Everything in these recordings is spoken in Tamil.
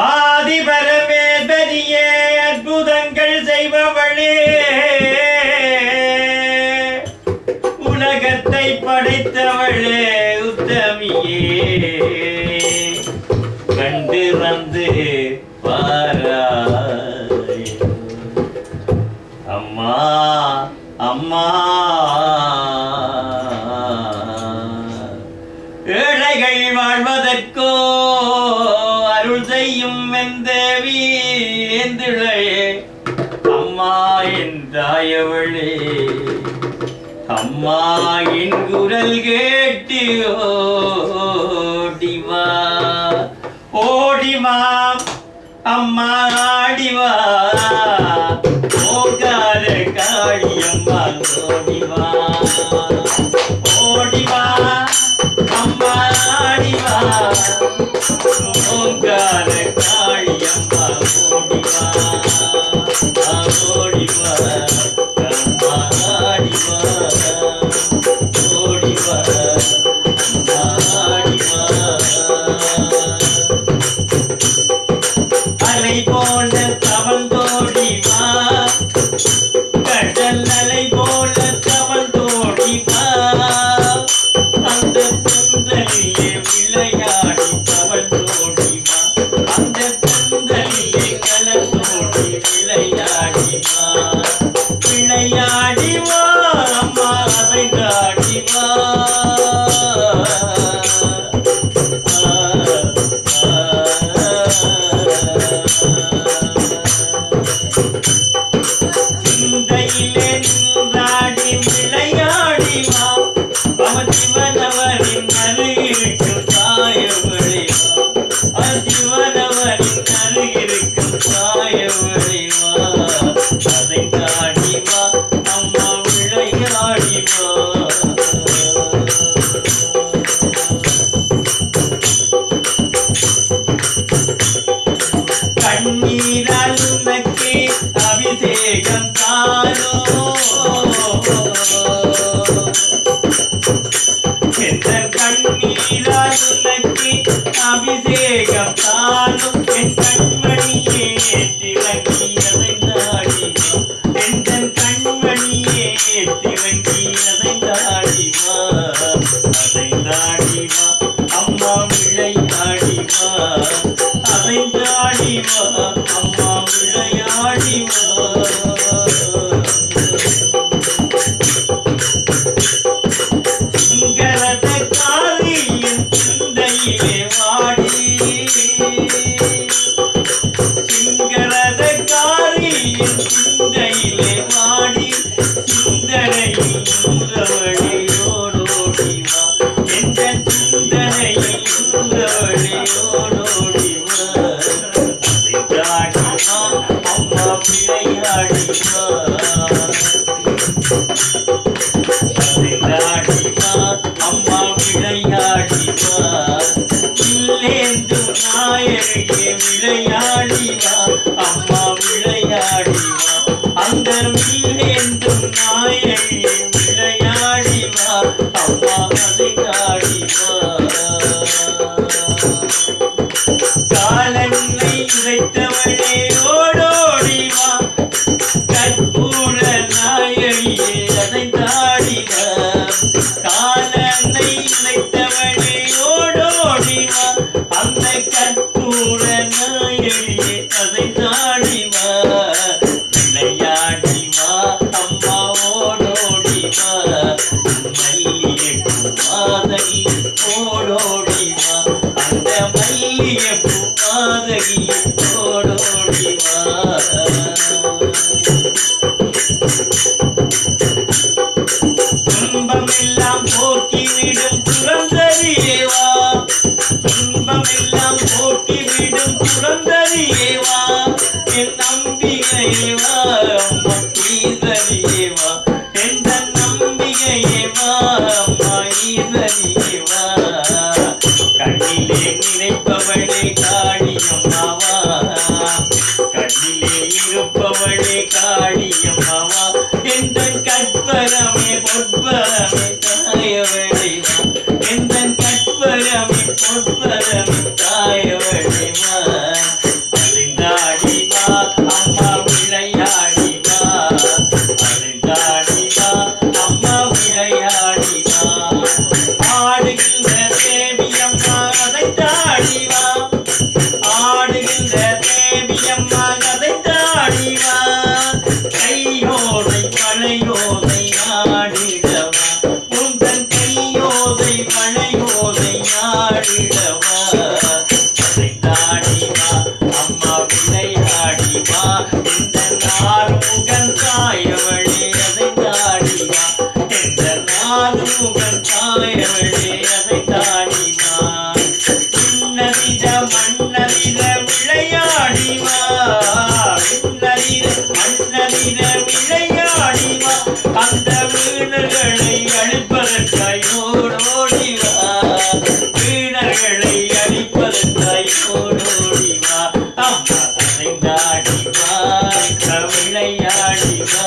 ஆதிபரமேஸ்வரியே அற்புதங்கள் செய்பவளே, உலகத்தை படைத்தவளே உத்தமியே, கண்டு வந்து பாராய் அம்மா அம்மா. ஏழைகள் வாழ்வதற்கோ அருள் செய்யும் வெந்தேவி ஏந்திழையே, அம்மா என் தாயவளே, அம்மா என் குரல் கேட்டு ஓடிவா ஓடிவா, அம்மா ஆடிவா, ஓகாத காளியம்மா ஓடிவா ஓடிவா, அம்மா ஆடிவா, ஓகாத காளியம்மா ஓடிவா ஓடிவா, அம்மா ஆடிவா ஓடிவா ஆடிவா. அலை போல தவழ்ந்தோடிவா, கடல் அலை போல தவழ்ந்தோடிவா, அந்த பந்தலிலே விளையாடி தவழ்ந்தோடிவா, அந்த பந்தலிலே கலந்தோடி விளையாடிவா விளையாடிவா, அம்மா அறைந்தாடிவா. சிந்தையிலே நின்றாடி விளையாடிவா, அவன் சிவனவரின் அருகிருக்கும் தாயவழிவா, சிவனவரின் அருகிருக்கும் தாயவழிவா, அதை தாடிவா, அம்மா விளையாடிவா. கண்ணீரால் உனக்கு அபிஷேகம் தானோ, எந்த கண்ணீரால் உனக்கு அபிஷேகம் தானோ, என் கண்மணியே திறங்கி அதை தாடிவா, எந்த கண்மணியே திறங்கி அதை தாடிவா, அதை தாடிவா, அம்மா விளையாடிவா, அதை தாடிவா, அம்மா விளையாடிவா. சிங்கரத காரியின் சிந்தையிலே வாடி, சிங்கரத காரியின் சிந்தையிலே வாடி, சிந்தனையில் உள்ளவளே ஓடோடிவா, எந்த சிந்தனையில் உள்ளவளே ஓடோடிவா, அதை தாடிவா, அம்மா விளையாடிவா, அதை தாடிவா, அம்மா விளையாடிவா, இல்லேந்தும் நாயகே விளையாடிவா, அம்மா விளையாடிவா, அந்த இல்லேந்தும் நாயகே விளையாடிவா, அம்மா அதை தாடிவா. காலனை உதைத்தவளே ஓடோடிவா, கற்பூர நாயகியே அதை தாடிவா, காலனை உதைத்தவளே ஓடோடிவா, அந்த கற்பூர நாயகியே அதை தாடிவா, விளையாடிவா, அம்மா ஓடோடிவா, மல்லிகை பூமாதகி ஓடோடிவா, அந்த மல்லிகை பூமாதகி ஓடோடிவா. துன்பமெல்லாம் போக்கிவிடும் புரந்தரியேவா, துன்பமெல்லாம் போக்கிவிடும் புரந்தரியேவா, என் நம்பிக்கையேவா, அம்மா ஈசரியேவா, எந்த நம்பிக்கையேவா, அம்மா ஈசரியேவா, கண்ணிலே நினைப்பவளே காளியம்மாவா, கண்ணிலே இருப்பவளே காளியம்மாவா, எந்த கற்பரமே பொற்பரமே தாயவழிவா, எந்த கற்பரமே பொற்பரமே தாயவழிவா, மண்ணறித விளையாடிவா மண்ணறித விளையாடிவா அந்த வீணர்களை அழிப்பதற்காய் ஓடோடிவா வீணர்களை அழிப்பதற்காய் ஓடோடிவா அம்மா அசைந்தாடிவா விளையாடிவா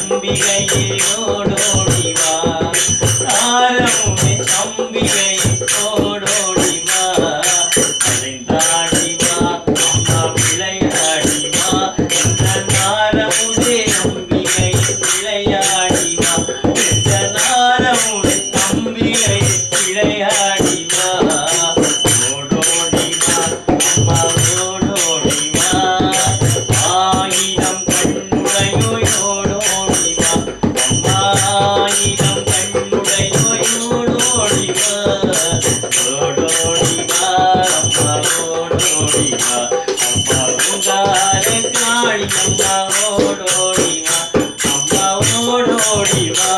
அம்பிகையே ஓடோடிவா ஆரமுமே அம்பிகை ஓடோடிவா அசைந்தாடிவா அம்மா விளையாடிவா இந்த நாரமுதே அம்பிகை விளையாடிவா இந்த நாரமுதே அம்பிகை விளையாடிவா ஓடோடிவா அம்மா ஓடோடிவா ஆயிரம் கண்ணுடையோய் ஓடோடிவா அம்மா ஆயிரம் கண்ணுடையோய் ஓடோடிவா ஓடோடிவா அம்மா ஓடோடிவா அம்மா உங்கார காளி அம்மா ஓடோடிவா அம்மா ஓடோடிவா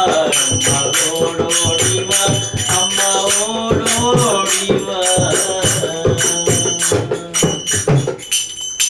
அம்மா ஓடோடிவா அம்மா ஓடோடிவா